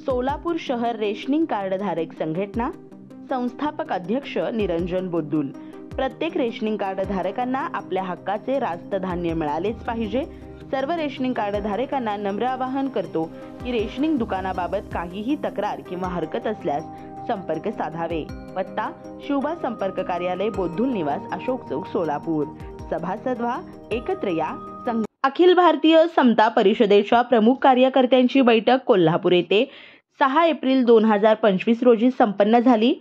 सोलापूर शहर rationing card धारक संघटना, संस्थापक अध्यक्ष निरंजन बोद्दुल। प्रत्येक रेशनिंग कार्ड धारकांना आपल्या हक्काचे रास्त धान्य मिळालेच पाहिजे। सर्व रेशनिंग कार्ड धारकांना नम्र आवाहन करतो की रेशनिंग दुकानाबाबत काहीही तक्रार किंवा हरकत असल्यास संपर्क साधावे। पत्ता शुभा संपर्क कार्यालय, बोद्दुल निवास, अशोक चौक, सोलापूर। सभासद व्हा, एकत्र या। अखिल भारतीय समता परिषदेच्या प्रमुख कार्यकर्त्यांची बैठक कोल्हापूर येथे 6 एप्रिल 2025 रोजी संपन्न झाली।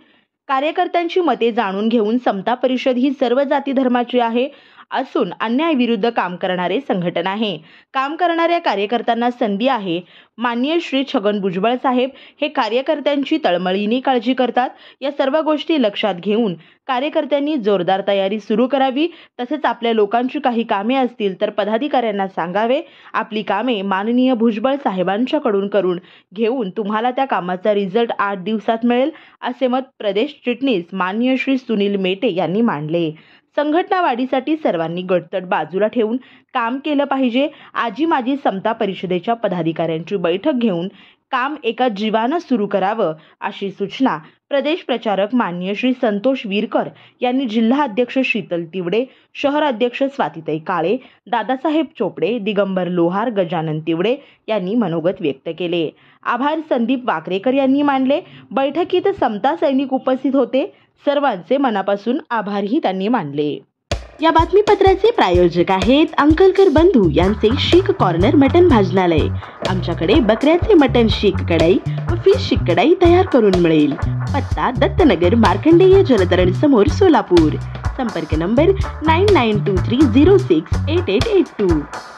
कार्यकर्त्यांची मते जाणून घेऊन समता परिषद ही सर्व जाती धर्माची आहे असून अन्यायाविरुद्ध काम करणारे संघटन आहे। काम करणाऱ्या कार्यकर्त्यांना संधी आहे। माननीय श्री छगन भुजबळ साहेब हे कार्यकर्त्यांची तळमळीने काळजी करतात। या सर्व गोष्टी लक्षात घेऊन कार्यकर्त्यांनी जोरदार तयारी सुरू करावी। तसेच आपल्या लोकांची काही कामे असतील तर पदाधिकाऱ्यांना सांगावे। आपली कामे माननीय भुजबळ साहेबांच्याकडून करून घेऊन तुम्हाला त्या कामाचा रिझल्ट 8 दिवसात मिळेल असे मत प्रदेश चिटणीस माननीय श्री सुनील मेटे यांनी मांडले। संघटना वाढीसाठी सर्वांनी गटतट बाजूला ठेवून काम केलं पाहिजे। आजी माजी समता परिषदेच्या पदाधिकाऱ्यांची बैठक घेऊन काम एका जीवानं सुरू करावं अशी सूचना प्रदेश प्रचारक माननीय श्री संतोष वीरकर यांनी जिल्हा अध्यक्ष शीतल तिवडे, शहर अध्यक्ष स्वातीताई काळे, दादासाहेब चोपडे, दिगंबर लोहार, गजानन तिवडे यांनी मनोगत व्यक्त केले। आभार संदीप वाकरेकर यांनी मानले। बैठकीत समता सैनिक उपस्थित होते। सर्वांचे मनापासून आभारही त्यांनी मानले। या बातमीपत्राचे प्रायोजक आहेत अंकलकर बंधू यांचे शीख कॉर्नर मटन भाजनालय। आमच्याकडे बकऱ्याचे मटन शीख कढाई व फिश शीख कढाई तयार करून मिळेल। पत्ता दत्तनगर मार्कंडेय जलतरण समोर, सोलापूर। संपर्क नंबर 9923068882।